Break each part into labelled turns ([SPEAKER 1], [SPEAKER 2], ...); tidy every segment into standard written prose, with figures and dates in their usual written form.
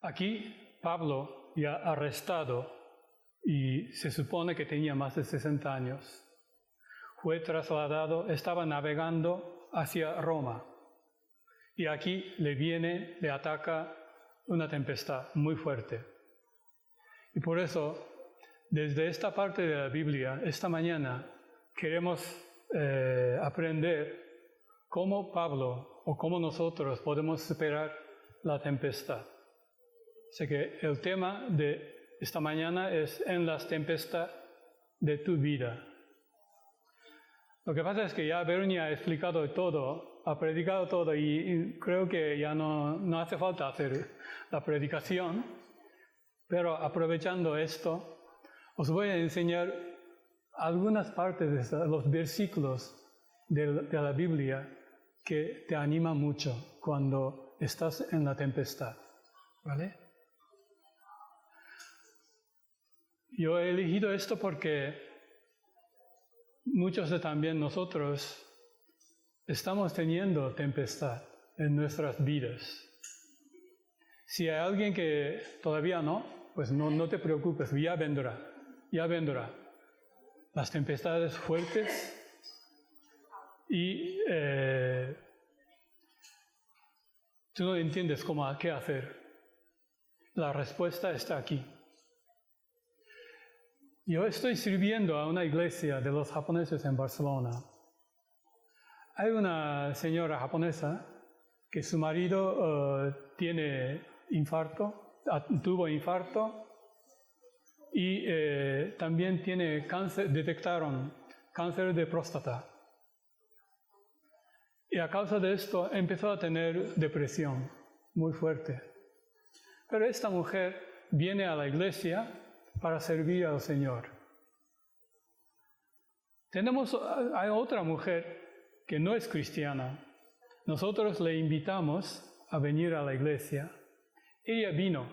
[SPEAKER 1] Aquí Pablo, ya arrestado, y se supone que tenía más de 60 años, fue trasladado, estaba navegando hacia Roma. Y aquí le ataca una tempestad muy fuerte. Y por eso, desde esta parte de la Biblia, esta mañana, queremos aprender cómo Pablo o cómo nosotros podemos superar la tempestad. Así que el tema de esta mañana es en las tempestades de tu vida. Lo que pasa es que ya Bernie ha explicado todo, ha predicado todo y creo que ya no hace falta hacer la predicación, pero aprovechando esto, os voy a enseñar algunas partes de los versículos de la Biblia que te animan mucho cuando estás en la tempestad, ¿vale? Yo he elegido esto porque muchos de también nosotros estamos teniendo tempestad en nuestras vidas. Si hay alguien que todavía no, pues no te preocupes, ya vendrá. Las tempestades fuertes y tú no entiendes qué hacer. La respuesta está aquí. Yo estoy sirviendo a una iglesia de los japoneses en Barcelona. Hay una señora japonesa que su marido tuvo infarto y también detectaron cáncer de próstata. Y a causa de esto empezó a tener depresión muy fuerte. Pero esta mujer viene a la iglesia para servir al Señor. Hay otra mujer que no es cristiana. Nosotros le invitamos a venir a la iglesia. Ella vino.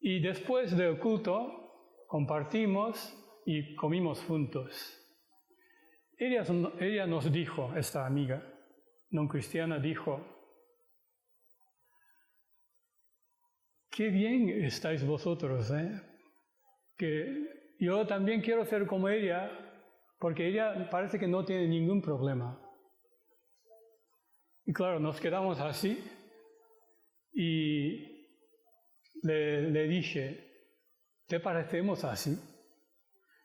[SPEAKER 1] Y después del culto compartimos y comimos juntos. Ella nos dijo, esta amiga no cristiana dijo: qué bien estáis vosotros, que yo también quiero ser como ella, porque ella parece que no tiene ningún problema. Y claro, nos quedamos así y le dije: ¿te parecemos así?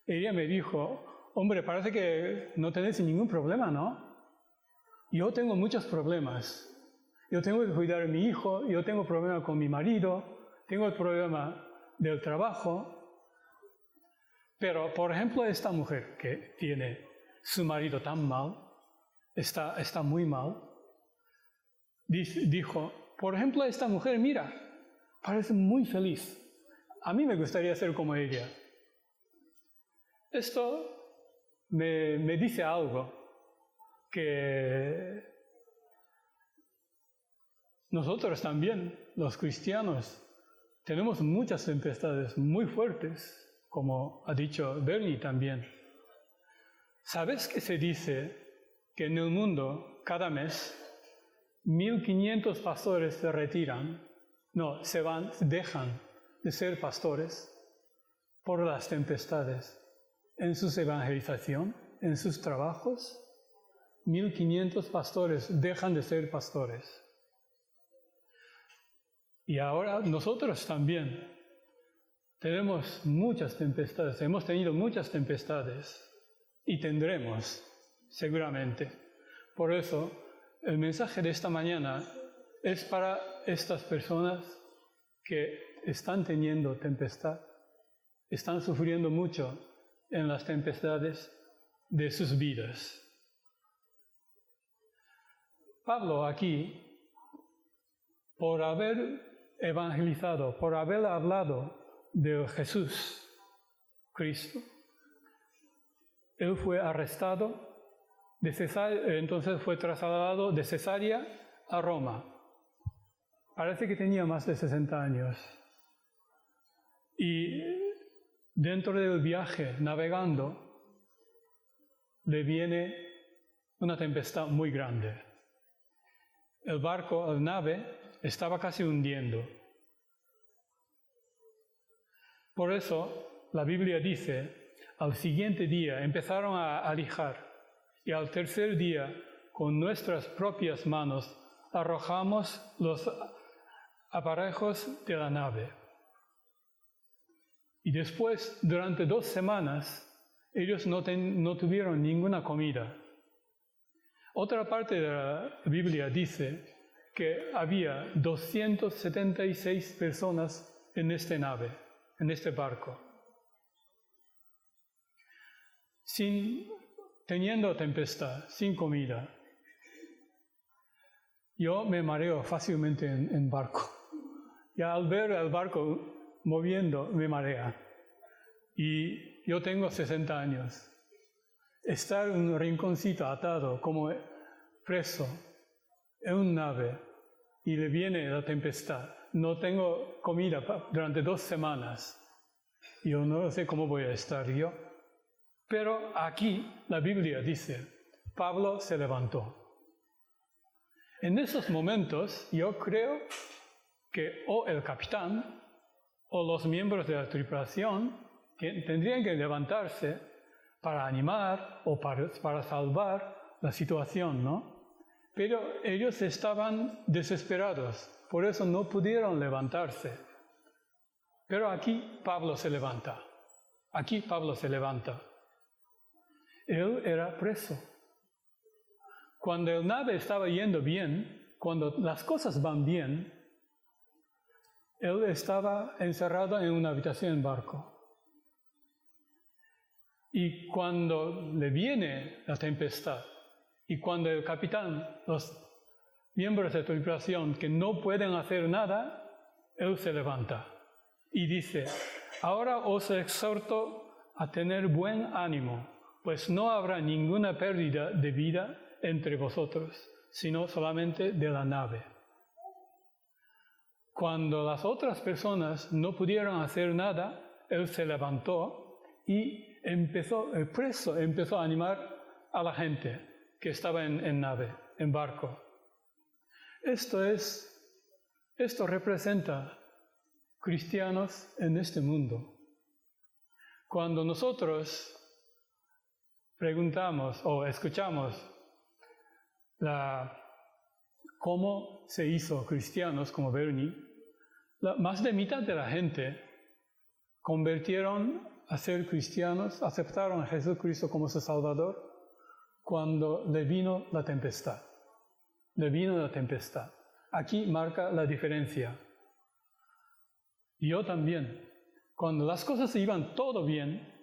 [SPEAKER 1] Ella me dijo: hombre, parece que no tenéis ningún problema, ¿no? Yo tengo muchos problemas. Yo tengo que cuidar a mi hijo, yo tengo problemas con mi marido, tengo el problema del trabajo. Pero, por ejemplo, esta mujer que tiene su marido tan mal, está muy mal, dijo, por ejemplo, esta mujer, mira, parece muy feliz. A mí me gustaría ser como ella. Esto me dice algo, que nosotros también, los cristianos, tenemos muchas tempestades muy fuertes, como ha dicho Bernie también. ¿Sabes que se dice que en el mundo cada mes 1.500 pastores se retiran? Dejan de ser pastores por las tempestades en su evangelización, en sus trabajos. 1.500 pastores dejan de ser pastores. Y ahora nosotros también tenemos muchas tempestades, hemos tenido muchas tempestades y tendremos seguramente. Por eso el mensaje de esta mañana es para estas personas que están teniendo tempestad, están sufriendo mucho en las tempestades de sus vidas. Pablo aquí, por haber evangelizado, por haber hablado de Jesús, Cristo, él fue arrestado, entonces fue trasladado de Cesarea a Roma. Parece que tenía más de 60 años. Y dentro del viaje, navegando, le viene una tempestad muy grande. El barco, la nave, estaba casi hundiendo. Por eso la Biblia dice, al siguiente día empezaron a alijar y al tercer día con nuestras propias manos arrojamos los aparejos de la nave. Y después, durante 2 semanas, ellos no tuvieron ninguna comida. Otra parte de la Biblia dice que había 276 personas en esta nave, en este barco. Teniendo tempestad, sin comida. Yo me mareo fácilmente en barco. Ya al ver el barco moviendo, me marea. Y yo tengo 60 años. Estar en un rinconcito atado, como preso, en una nave, y le viene la tempestad. No tengo comida durante 2 semanas. Yo no sé cómo voy a estar yo. Pero aquí la Biblia dice, Pablo se levantó. En esos momentos yo creo que o el capitán o los miembros de la tripulación tendrían que levantarse para animar o para salvar la situación, ¿no? Pero ellos estaban desesperados, por eso no pudieron levantarse. Pero aquí Pablo se levanta. Aquí Pablo se levanta. Él era preso. Cuando el nave estaba yendo bien, cuando las cosas van bien, él estaba encerrado en una habitación en barco. Y cuando le viene la tempestad, y cuando el capitán, los miembros de la tripulación que no pueden hacer nada, él se levanta y dice, ahora os exhorto a tener buen ánimo, pues no habrá ninguna pérdida de vida entre vosotros, sino solamente de la nave. Cuando las otras personas no pudieron hacer nada, él se levantó y el preso empezó a animar a la gente que estaba en nave, en barco. Esto representa cristianos en este mundo. Cuando nosotros preguntamos o escuchamos cómo se hizo cristianos como Bernie, más de mitad de la gente convirtieron a ser cristianos, aceptaron a Jesucristo como su Salvador cuando le vino la tempestad. Le vino la tempestad. Aquí marca la diferencia. Yo también. Cuando las cosas iban todo bien,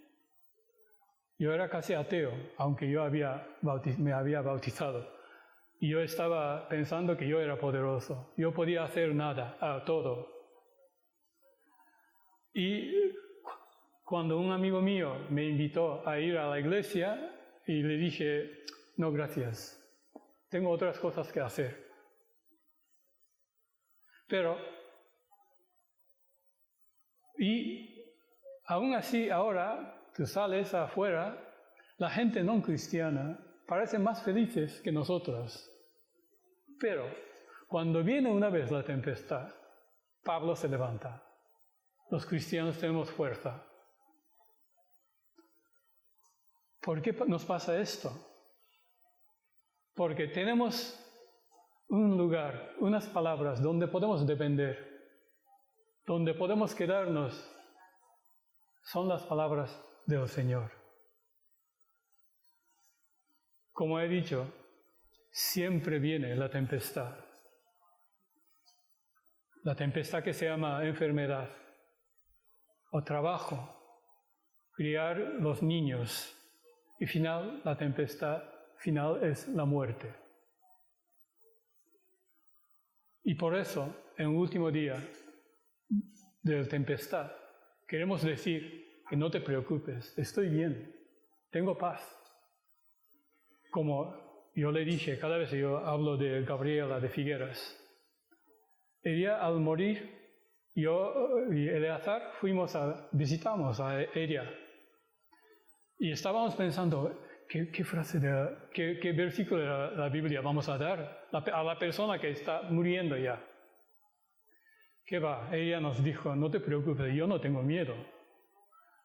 [SPEAKER 1] yo era casi ateo, aunque yo me había bautizado. Y yo estaba pensando que yo era poderoso. Yo podía hacer nada, todo. Y cuando un amigo mío me invitó a ir a la iglesia, y le dije, no, gracias. Tengo otras cosas que hacer. Pero, y aún así ahora, tú sales afuera, la gente no cristiana parece más felices que nosotros. Pero, cuando viene una vez la tempestad, Pablo se levanta. Los cristianos tenemos fuerza. ¿Por qué nos pasa esto? Porque tenemos un lugar, unas palabras donde podemos depender, donde podemos quedarnos. Son las palabras del Señor. Como he dicho, siempre viene la tempestad. La tempestad que se llama enfermedad o trabajo, criar los niños. Y la tempestad final es la muerte. Y por eso, en el último día de la tempestad, queremos decir que no te preocupes, estoy bien, tengo paz. Como yo le dije, cada vez que yo hablo de Gabriela de Figueras, ella al morir, yo y Eleazar visitamos a ella. Y estábamos pensando, ¿qué versículo de la Biblia vamos a dar a la persona que está muriendo ya? ¿Qué va? Ella nos dijo, no te preocupes, yo no tengo miedo.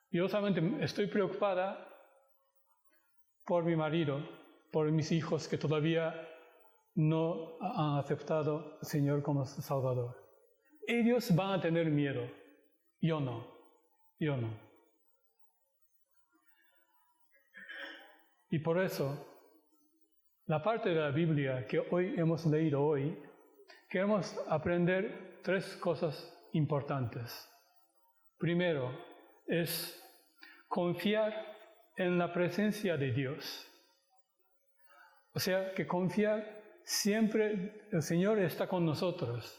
[SPEAKER 1] Yo solamente estoy preocupada por mi marido, por mis hijos que todavía no han aceptado al Señor como su Salvador. Ellos van a tener miedo, yo no. Y por eso, la parte de la Biblia que hoy hemos leído hoy, queremos aprender 3 cosas importantes. Primero, es confiar en la presencia de Dios. O sea, que confiar siempre, el Señor está con nosotros.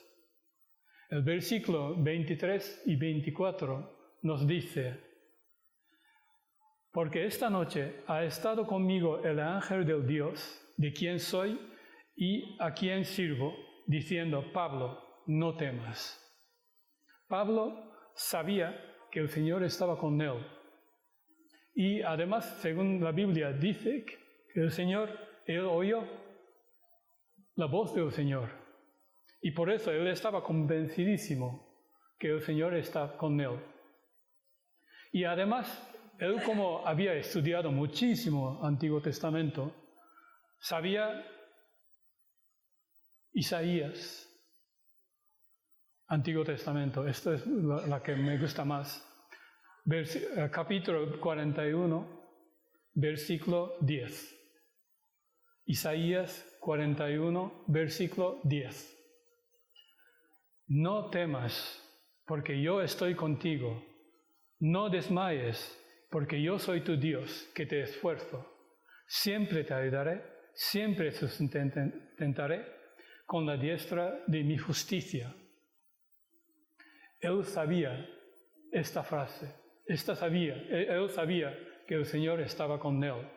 [SPEAKER 1] El versículo 23 y 24 nos dice, porque esta noche ha estado conmigo el ángel del Dios, de quien soy y a quien sirvo, diciendo, Pablo, no temas. Pablo sabía que el Señor estaba con él. Y además, según la Biblia, dice que el Señor, él oyó la voz del Señor. Y por eso él estaba convencidísimo que el Señor está con él. Y además, él como había estudiado muchísimo Antiguo Testamento, sabía Isaías, Antiguo Testamento, esto es la que me gusta más. Capítulo 41, versículo 10. Isaías 41, versículo 10. No temas, porque yo estoy contigo. No desmayes, porque yo soy tu Dios, que te esfuerzo. Siempre te ayudaré, siempre te sustentaré con la diestra de mi justicia. Él sabía esta frase, él sabía que el Señor estaba con él.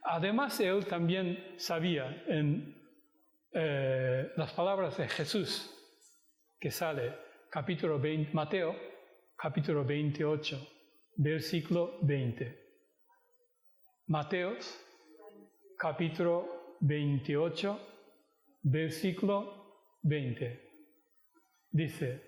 [SPEAKER 1] Además, él también sabía en las palabras de Jesús, que sale Mateo, capítulo 28, versículo 20. Mateo, capítulo 28, versículo 20. Dice,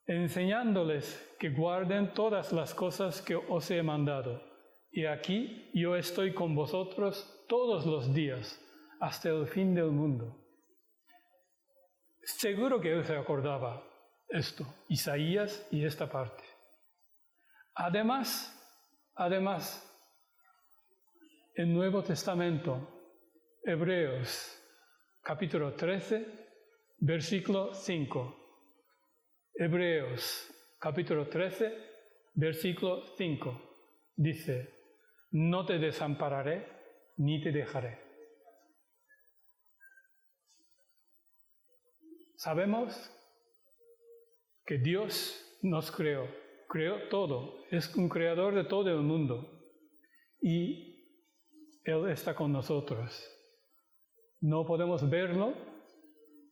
[SPEAKER 1] enseñándoles que guarden todas las cosas que os he mandado. Y aquí yo estoy con vosotros todos los días, hasta el fin del mundo. Seguro que él se acordaba esto, Isaías y esta parte. Además, el Nuevo Testamento, Hebreos, capítulo 13, versículo 5. Hebreos, capítulo 13, versículo 5. Dice, no te desampararé ni te dejaré. Sabemos que Dios nos creó todo, es un creador de todo el mundo y Él está con nosotros. No podemos verlo,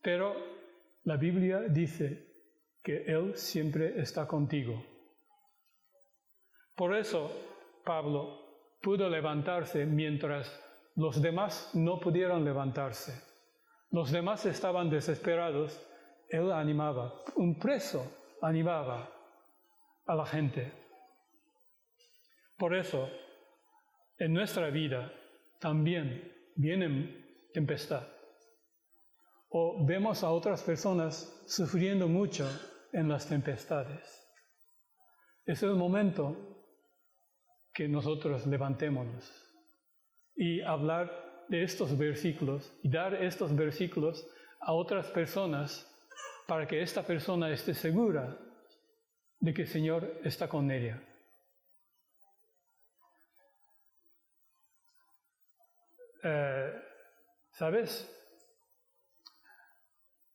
[SPEAKER 1] pero la Biblia dice que Él siempre está contigo. Por eso Pablo pudo levantarse mientras los demás no pudieron levantarse. Los demás estaban desesperados, él animaba, un preso animaba a la gente. Por eso, en nuestra vida también vienen tempestad. O vemos a otras personas sufriendo mucho en las tempestades. Es el momento que nosotros levantémonos y hablar de estos versículos y dar estos versículos a otras personas para que esta persona esté segura de que el Señor está con ella. ¿Sabes?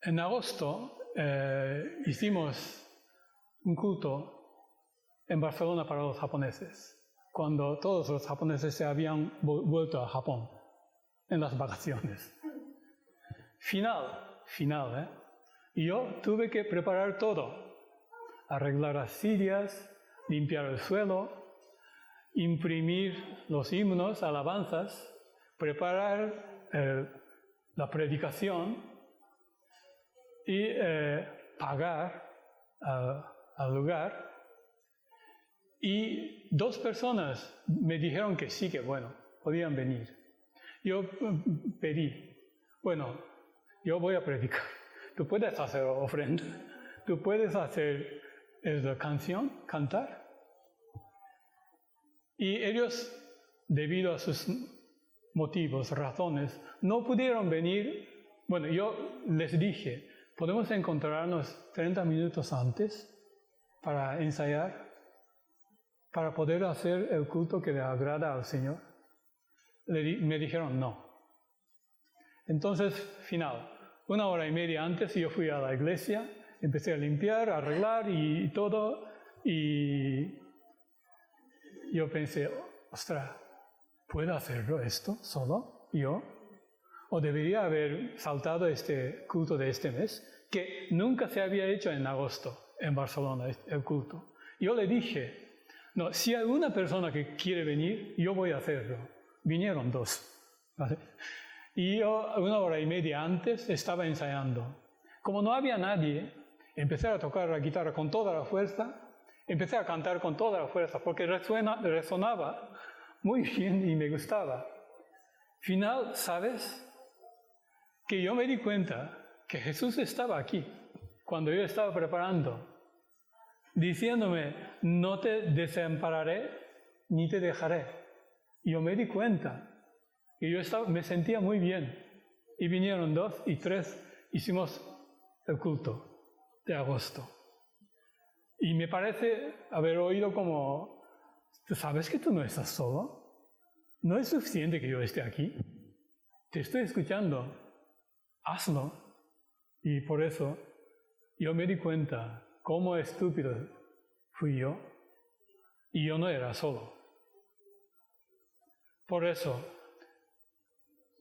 [SPEAKER 1] En agosto hicimos un culto en Barcelona para los japoneses, cuando todos los japoneses se habían vuelto a Japón en las vacaciones. Final, ¿eh? Y yo tuve que preparar todo, arreglar las sillas, limpiar el suelo, imprimir los himnos, alabanzas, preparar la predicación y pagar al lugar. Y 2 personas me dijeron que sí, que bueno, podían venir. Yo pedí, bueno, yo voy a predicar. Tú puedes hacer ofrenda, tú puedes hacer la canción, cantar. Y ellos, debido a sus motivos, razones, no pudieron venir. Bueno, yo les dije, ¿podemos encontrarnos 30 minutos antes para ensayar? Para poder hacer el culto que le agrada al Señor. Me dijeron no. Entonces, final, 1 hora y media antes yo fui a la iglesia, empecé a limpiar, a arreglar y todo, y yo pensé, ostras, ¿puedo hacerlo esto solo yo? ¿O debería haber saltado este culto de este mes? Que nunca se había hecho en agosto en Barcelona, el culto. Yo le dije, no, si hay una persona que quiere venir, yo voy a hacerlo. Vinieron 2. ¿Vale? Y yo 1 hora y media antes estaba ensayando. Como no había nadie, empecé a tocar la guitarra con toda la fuerza, empecé a cantar con toda la fuerza, porque resonaba muy bien y me gustaba. Final, ¿sabes? Que yo me di cuenta que Jesús estaba aquí, cuando yo estaba preparando, diciéndome, no te desampararé ni te dejaré. Y yo me di cuenta que me sentía muy bien. Y vinieron 2 y 3, hicimos el culto de agosto. Y me parece haber oído como, ¿tú sabes que tú no estás solo? ¿No es suficiente que yo esté aquí? Te estoy escuchando. Hazlo. Y por eso yo me di cuenta cómo estúpido fui yo. Y yo no era solo. Por eso,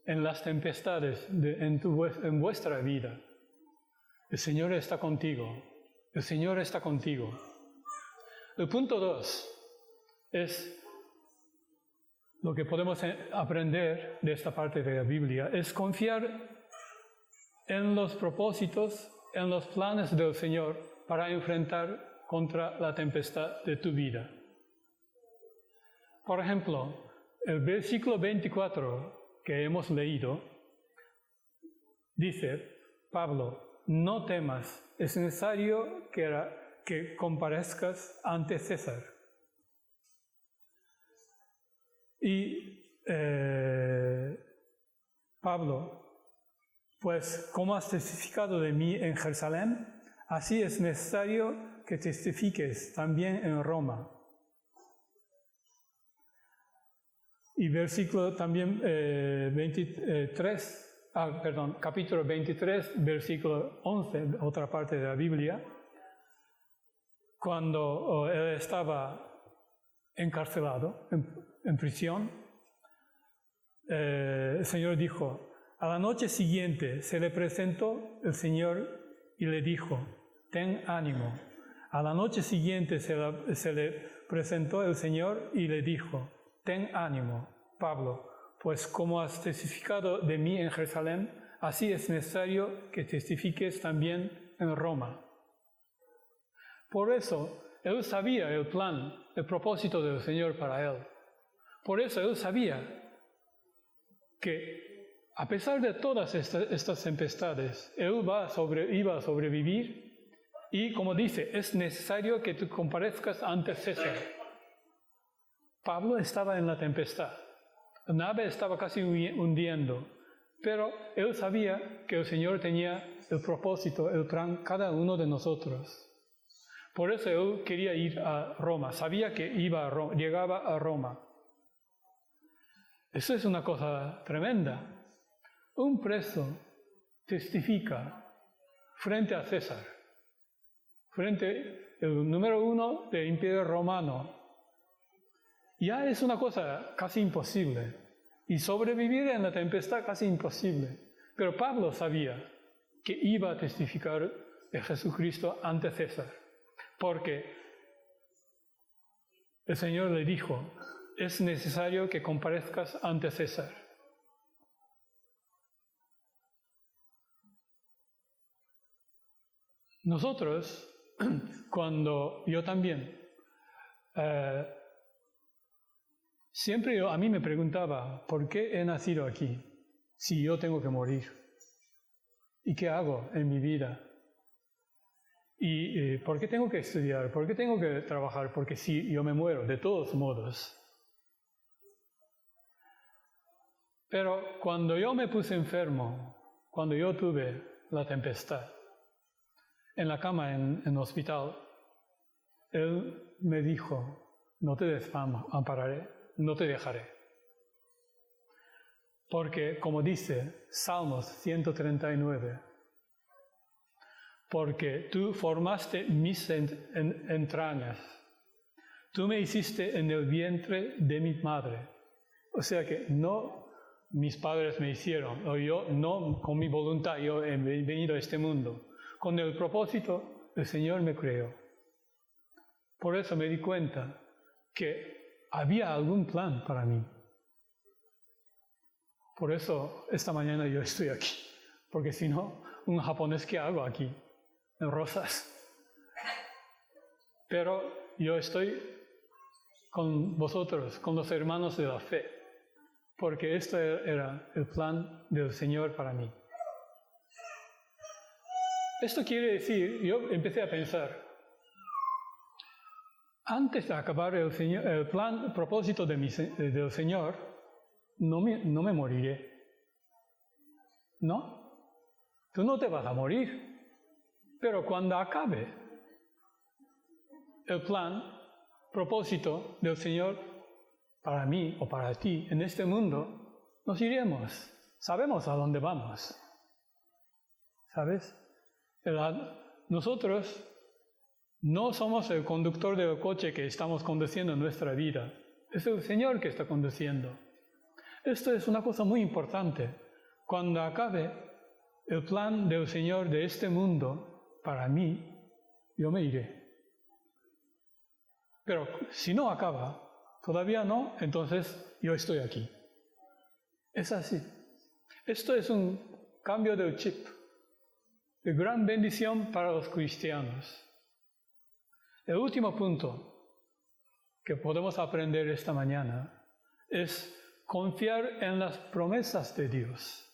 [SPEAKER 1] en las tempestades en vuestra vida, el Señor está contigo. El Señor está contigo. El punto 2 es lo que podemos aprender de esta parte de la Biblia, es confiar en los propósitos, en los planes del Señor para enfrentar contra la tempestad de tu vida. Por ejemplo, el versículo 24 que hemos leído dice, Pablo, no temas, es necesario que comparezcas ante César. Y Pablo, pues como has testificado de mí en Jerusalén, así es necesario que testifiques también en Roma. Y versículo también capítulo 23, versículo 11, otra parte de la Biblia, cuando él estaba encarcelado, en prisión, el Señor dijo, a la noche siguiente se le presentó el Señor y le dijo, ten ánimo. A la noche siguiente se le presentó el Señor y le dijo, ten ánimo, Pablo, pues como has testificado de mí en Jerusalén, así es necesario que testifiques también en Roma. Por eso, él sabía el plan, el propósito del Señor para él. Por eso él sabía que a pesar de todas estas tempestades, él iba a sobrevivir y, como dice, es necesario que tú comparezcas ante César. Pablo estaba en la tempestad. La nave estaba casi hundiendo, pero él sabía que el Señor tenía el propósito, el plan, cada uno de nosotros. Por eso él quería ir a Roma, sabía que llegaba a Roma. Eso es una cosa tremenda. Un preso testifica frente a César, frente al número 1 del Imperio Romano. Ya es una cosa casi imposible. Y sobrevivir en la tempestad casi imposible. Pero Pablo sabía que iba a testificar de Jesucristo ante César. Porque el Señor le dijo, es necesario que comparezcas ante César. Nosotros, cuando yo también, siempre a mí me preguntaba, ¿por qué he nacido aquí si yo tengo que morir? ¿Y qué hago en mi vida? ¿Y por qué tengo que estudiar? ¿Por qué tengo que trabajar? Porque si yo me muero, de todos modos. Pero cuando yo me puse enfermo, cuando yo tuve la tempestad, en la cama en el hospital, Él me dijo, no te desampararé, no te dejaré. Porque, como dice Salmos 139, porque tú formaste mis entrañas, tú me hiciste en el vientre de mi madre. O sea que no mis padres me hicieron, o yo no con mi voluntad, yo he venido a este mundo. Con el propósito, el Señor me creó. Por eso me di cuenta que había algún plan para mí. Por eso esta mañana yo estoy aquí, porque si no, un japonés, ¿qué hago aquí? En Rosas. Pero yo estoy con vosotros, con los hermanos de la fe, porque este era el plan del Señor para mí. Esto quiere decir, yo empecé a pensar, antes de acabar el propósito del Señor, no me moriré. ¿No? Tú no te vas a morir. Pero cuando acabe el propósito del Señor para mí o para ti en este mundo, nos iremos. Sabemos a dónde vamos. ¿Sabes? Nosotros no somos el conductor del coche que estamos conduciendo en nuestra vida. Es el Señor que está conduciendo. Esto es una cosa muy importante. Cuando acabe el plan del Señor de este mundo, para mí, yo me iré. Pero si no acaba, todavía no, entonces yo estoy aquí. Es así. Esto es un cambio del chip, de gran bendición para los cristianos. El último punto que podemos aprender esta mañana es confiar en las promesas de Dios.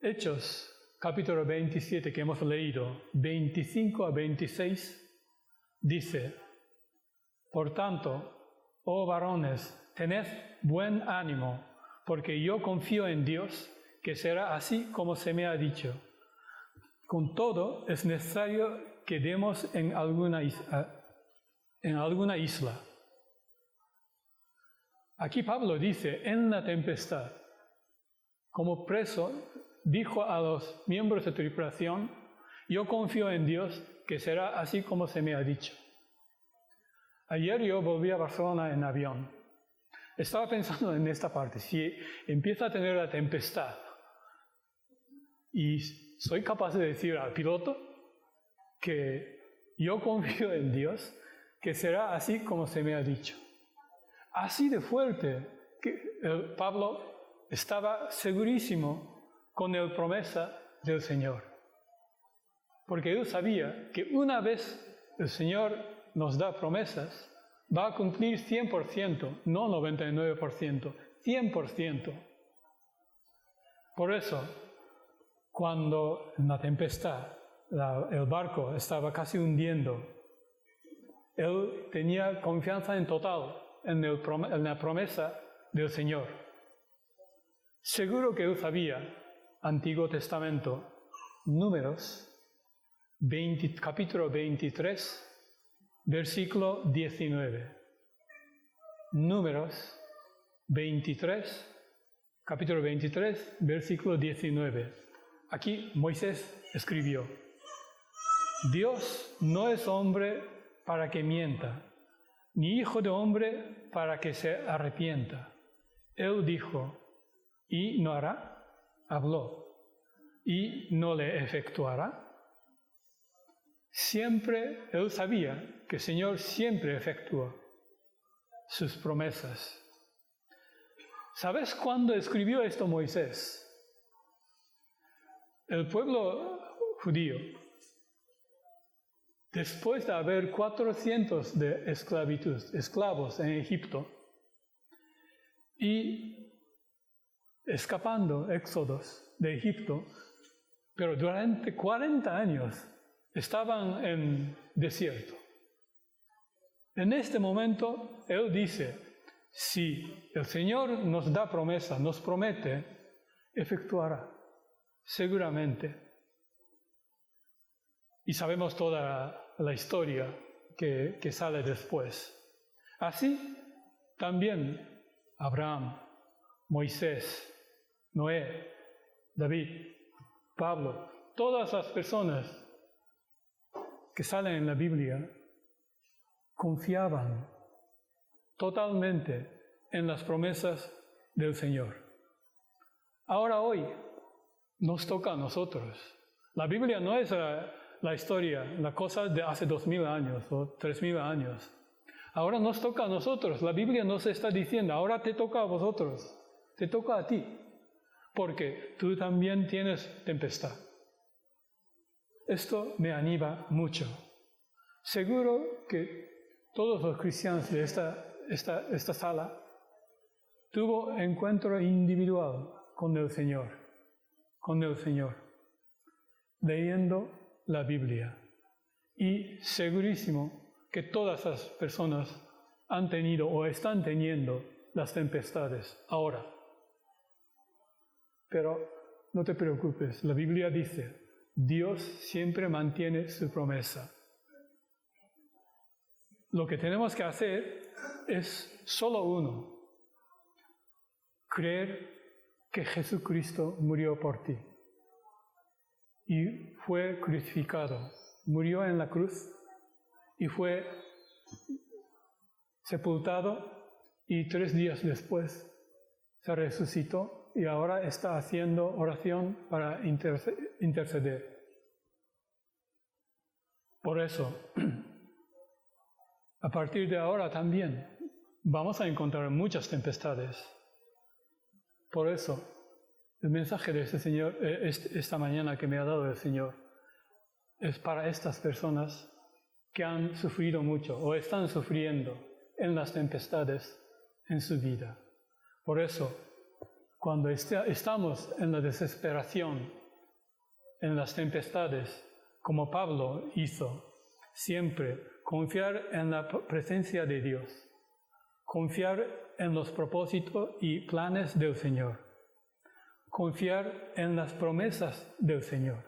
[SPEAKER 1] Hechos, capítulo 27, que hemos leído, 25 a 26, dice, por tanto, oh varones, tened buen ánimo, porque yo confío en Dios, que será así como se me ha dicho. Con todo, es necesario que demos en alguna isla. Aquí Pablo dice, en la tempestad, como preso, dijo a los miembros de tripulación, yo confío en Dios, que será así como se me ha dicho. Ayer yo volví a Barcelona en avión. Estaba pensando en esta parte, si empieza a tener la tempestad y soy capaz de decir al piloto que yo confío en Dios, que será así como se me ha dicho. Así de fuerte que Pablo estaba segurísimo con la promesa del Señor. Porque él sabía que una vez el Señor nos da promesas, va a cumplir 100%, no 99%, 100%. Por eso, cuando en la tempestad el barco estaba casi hundiendo, él tenía confianza en total en la promesa del Señor. Seguro que él sabía, Antiguo Testamento, Números, capítulo 23, versículo 19. Números 23, capítulo 23, versículo 19. Aquí Moisés escribió, Dios no es hombre para que mienta, ni hijo de hombre para que se arrepienta. Él dijo, ¿y no hará? Habló, ¿y no le efectuará? Siempre él sabía que el Señor siempre efectúa sus promesas. ¿Sabes cuándo escribió esto Moisés? el pueblo judío, después de haber 400 de esclavos en Egipto, y escapando éxodos de Egipto, pero durante 40 años estaban en desierto. En este momento, Él dice, si el Señor nos da promesa, nos promete, efectuará, seguramente. Y sabemos toda la historia que sale después. Así, también Abraham, Moisés, Noé, David, Pablo, todas las personas que salen en la Biblia confiaban totalmente en las promesas del Señor. Ahora hoy nos toca a nosotros. La Biblia no es la historia, la cosa de hace 2000 años o 3000 años. Ahora nos toca a nosotros. La Biblia nos está diciendo, ahora te toca a vosotros, te toca a ti, porque tú también tienes tempestad. Esto me anima mucho. Seguro que todos los cristianos de esta sala tuvo encuentro individual con el Señor, leyendo la Biblia. Y segurísimo que todas las personas han tenido o están teniendo las tempestades ahora. Pero no te preocupes, la Biblia dice, Dios siempre mantiene su promesa. Lo que tenemos que hacer es solo uno, creer que Jesucristo murió por ti y fue crucificado, murió en la cruz y fue sepultado y 3 días después se resucitó y ahora está haciendo oración para interceder. Por eso, a partir de ahora también vamos a encontrar muchas tempestades. Por eso, el mensaje de este Señor, esta mañana que me ha dado el Señor, es para estas personas que han sufrido mucho o están sufriendo en las tempestades en su vida. Por eso, cuando estamos en la desesperación, en las tempestades, como Pablo hizo, siempre confiar en la presencia de Dios, confiar en los propósitos y planes del Señor, confiar en las promesas del Señor.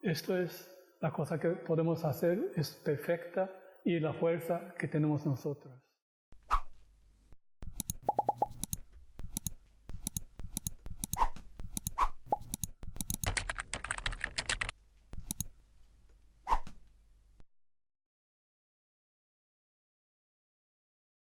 [SPEAKER 1] Esto es la cosa que podemos hacer, es perfecta y la fuerza que tenemos nosotros.